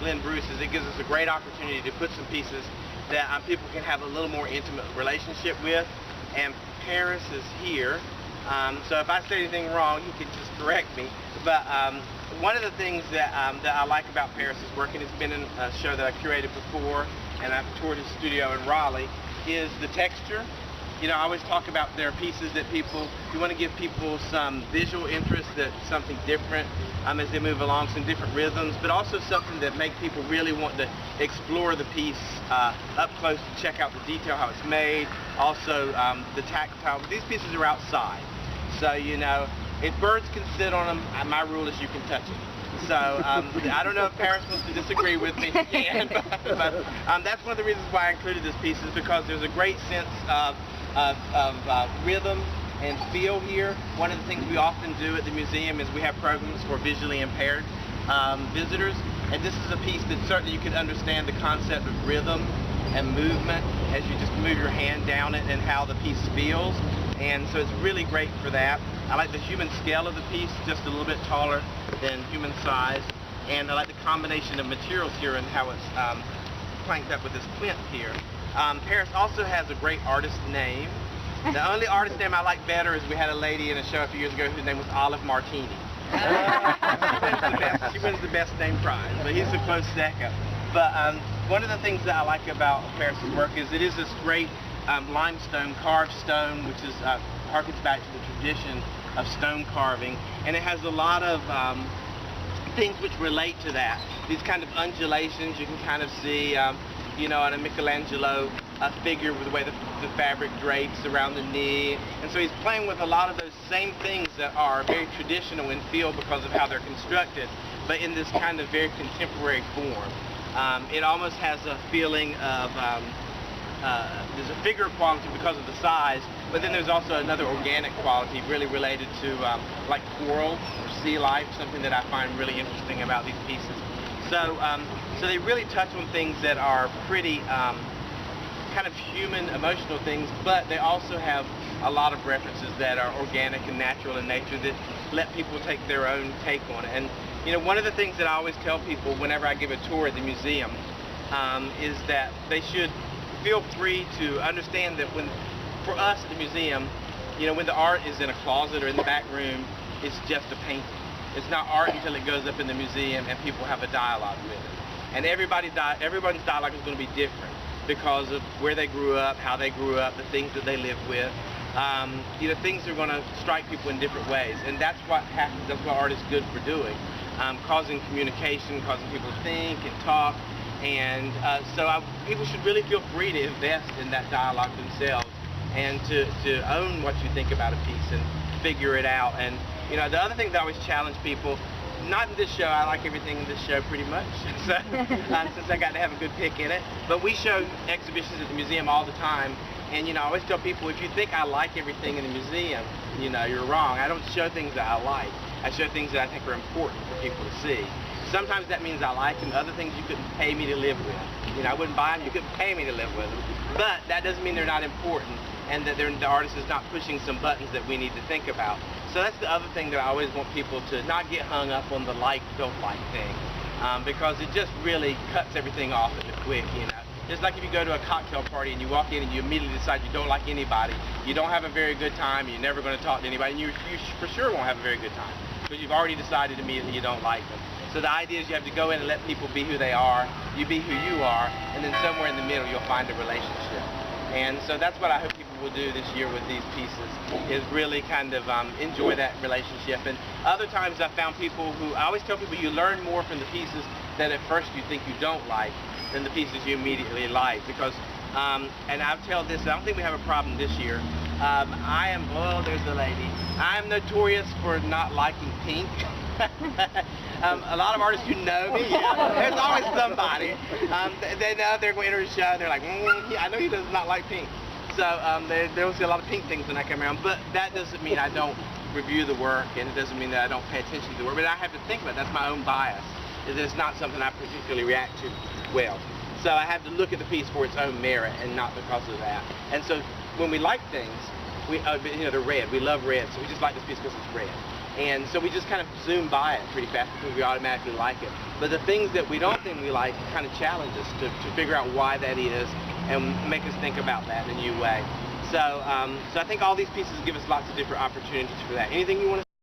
Glenn Bruce is it gives us a great opportunity to put some pieces that people can have a little more intimate relationship with. And Paris is here, so if I say anything wrong, he can just correct me. But one of the things that I like about Paris's work, and it's been in a show that I curated before, and I've toured his studio in Raleigh, is the texture. You know, I always talk about there are pieces that you want to give people some visual interest, that something different as they move along, some different rhythms, but also something that make people really want to explore the piece up close, to check out the detail, how it's made, also the tactile. These pieces are outside, so you know, if birds can sit on them, my rule is you can touch them. So I don't know if Paris wants to disagree with me, but that's one of the reasons why I included this piece, is because there's a great sense of rhythm and feel here. One of the things we often do at the museum is we have programs for visually impaired visitors, and this is a piece that certainly you can understand the concept of rhythm and movement as you just move your hand down it and how the piece feels, and so it's really great for that. I like the human scale of the piece, just a little bit taller than human size, and I like the combination of materials here and how it's planked up with this plinth here. Paris also has a great artist name. The only artist name I like better is we had a lady in a show a few years ago whose name was Olive Martini. She wins the best name prize, but he's a close second. But one of the things that I like about Paris's work is it is this great limestone, carved stone, which is harkens back to the tradition of stone carving, and it has a lot of things which relate to that. These kind of undulations you can kind of see, you know, on a Michelangelo figure with the way the fabric drapes around the knee, and so he's playing with a lot of those same things that are very traditional in feel because of how they're constructed, but in this kind of very contemporary form. It almost has a feeling of there's a figure quality because of the size, but then there's also another organic quality really related to like coral or sea life, something that I find really interesting about these pieces. So, so they really touch on things that are pretty kind of human, emotional things, but they also have a lot of references that are organic and natural in nature that let people take their own take on it. And you know, one of the things that I always tell people whenever I give a tour at the museum is that they should feel free to understand that for us at the museum, you know, when the art is in a closet or in the back room, it's just a painting. It's not art until it goes up in the museum and people have a dialogue with it. And everybody's dialogue is going to be different because of where they grew up, how they grew up, the things that they live with. You know, things are going to strike people in different ways, and that's what happens. That's what art is good for doing, causing communication, causing people to think and talk. And so people should really feel free to invest in that dialogue themselves and to own what you think about a piece and figure it out. And you know, the other thing that I always challenge people, not in this show, I like everything in this show pretty much, so, since I got to have a good pick in it, but we show exhibitions at the museum all the time, and you know, I always tell people, if you think I like everything in the museum, you know, you're wrong. I don't show things that I like. I show things that I think are important for people to see. Sometimes that means I like them, other things you couldn't pay me to live with. You know, I wouldn't buy them, you couldn't pay me to live with them. But that doesn't mean they're not important and that the artist is not pushing some buttons that we need to think about. So that's the other thing that I always want people to not get hung up on the like, don't like thing, because it just really cuts everything off at the quick, you know. Just like if you go to a cocktail party and you walk in and you immediately decide you don't like anybody, you don't have a very good time, you're never going to talk to anybody, and you for sure won't have a very good time because you've already decided immediately you don't like them. So the idea is you have to go in and let people be who they are, you be who you are, and then somewhere in the middle you'll find a relationship. And so that's what I hope people will do this year with these pieces, is really kind of enjoy that relationship. And other times I've found people who, I always tell people you learn more from the pieces that at first you think you don't like than the pieces you immediately like. Because, and I'll tell this, I don't think we have a problem this year. Oh, there's the lady. I am notorious for not liking pink. A lot of artists who know me, there's always somebody. They know they're going to enter a show, they're like, I know he does not like pink. So they'll see a lot of pink things when I come around, but that doesn't mean I don't review the work, and it doesn't mean that I don't pay attention to the work, but I have to think about it. That's my own bias, is that it's not something I particularly react to well. So I have to look at the piece for its own merit and not because of that. And so when we like things, you know, they're red. We love red, so we just like this piece because it's red. And so we just kind of zoom by it pretty fast because we automatically like it. But the things that we don't think we like kind of challenge us to figure out why that is and make us think about that in a new way. So I think all these pieces give us lots of different opportunities for that. Anything you want to